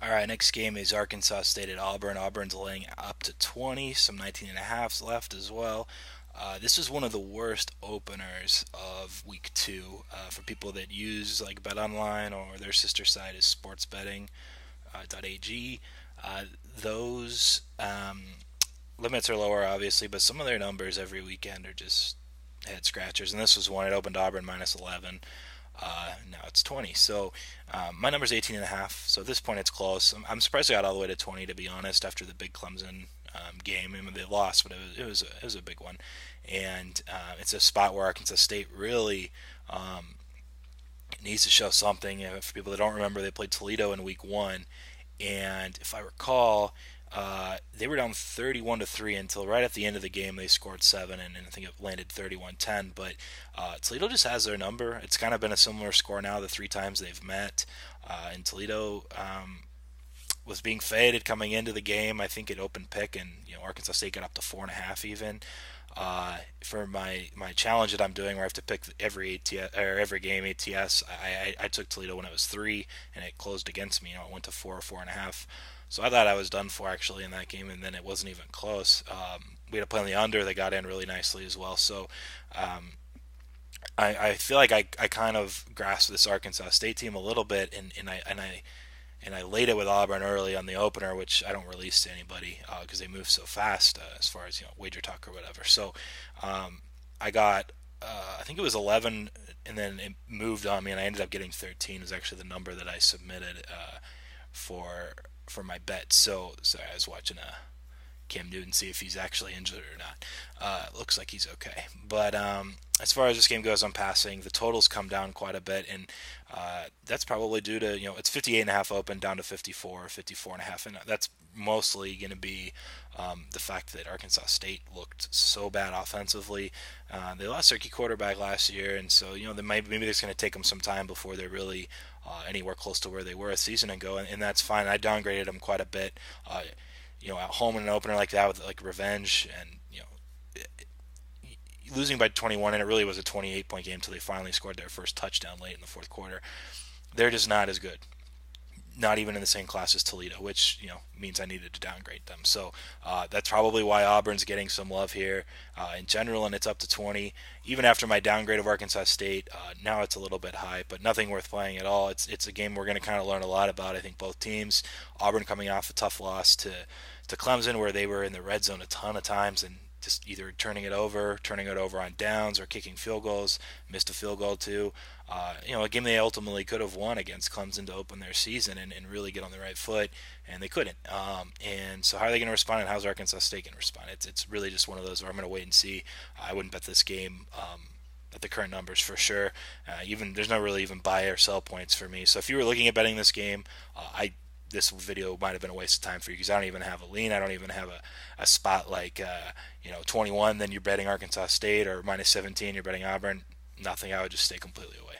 All right, next game is Arkansas State at Auburn. Auburn's laying up to 20, some 19 and a halves left as well. This is one of the worst openers of week two for people that use like Bet Online or their sister site is sportsbetting.ag. Those limits are lower, obviously, but some of their numbers every weekend are just head scratchers. And this was one. It opened Auburn minus 11. Now it's 20. So my number's 18 and a half. So at this point, it's close. I'm surprised I got all the way to 20, to be honest, after the big Clemson game. I mean, they lost, but it was a big one. And it's a spot where Arkansas State really needs to show something. For people that don't remember, they played Toledo in week one. And if I recall, they were down 31-3 until right at the end of the game they scored seven, and I think it landed 31-10. But Toledo just has their number. It's kind of been a similar score now the three times they've met. And Toledo was being faded coming into the game. I think it opened pick, and Arkansas State got up to 4.5 even. For my challenge that I'm doing, where I have to pick every ATS or every game ATS, I took Toledo when it was three, and it closed against me. It went to 4 or 4.5. So I thought I was done for actually in that game, and then it wasn't even close. We had to play on the under. They got in really nicely as well. So um, I feel like I kind of grasped this Arkansas State team a little bit, and I laid it with Auburn early on the opener, which I don't release to anybody because they move so fast as far as wager talk or whatever. So I got I think it was 11, and then it moved on me, and I ended up getting 13. Is actually the number that I submitted for for my bet. So sorry, I was watching Cam Newton see if he's actually injured or not. Looks like he's okay. But as far as this game goes, I'm passing. The totals come down quite a bit, and that's probably due to it's 58 and a half open down to 54, 54 and a half, and that's mostly going to be the fact that Arkansas State looked so bad offensively. They lost their key quarterback last year, and so maybe it's going to take them some time before they're really anywhere close to where they were a season ago, and that's fine. I downgraded them quite a bit. At home in an opener like that with like revenge and losing by 21, and it really was a 28-point game until they finally scored their first touchdown late in the fourth quarter. They're just not as good. Not even in the same class as Toledo, which means I needed to downgrade them. So that's probably why Auburn's getting some love here in general, and it's up to 20. Even after my downgrade of Arkansas State, now it's a little bit high, but nothing worth playing at all. It's a game we're going to kind of learn a lot about. I think both teams. Auburn coming off a tough loss to Clemson, where they were in the red zone a ton of times and just either turning it over on downs, or kicking field goals. Missed a field goal too. A game they ultimately could have won against Clemson to open their season and really get on the right foot, and they couldn't. And so, how are they going to respond, and how's Arkansas State going to respond? It's really just one of those where I'm going to wait and see. I wouldn't bet this game. At the current numbers for sure. Even there's no really even buy or sell points for me. So if you were looking at betting this game, I this video might have been a waste of time for you because I don't even have a lean. I don't even have a spot like 21. Then you're betting Arkansas State, or minus 17. You're betting Auburn. Nothing. I would just stay completely away.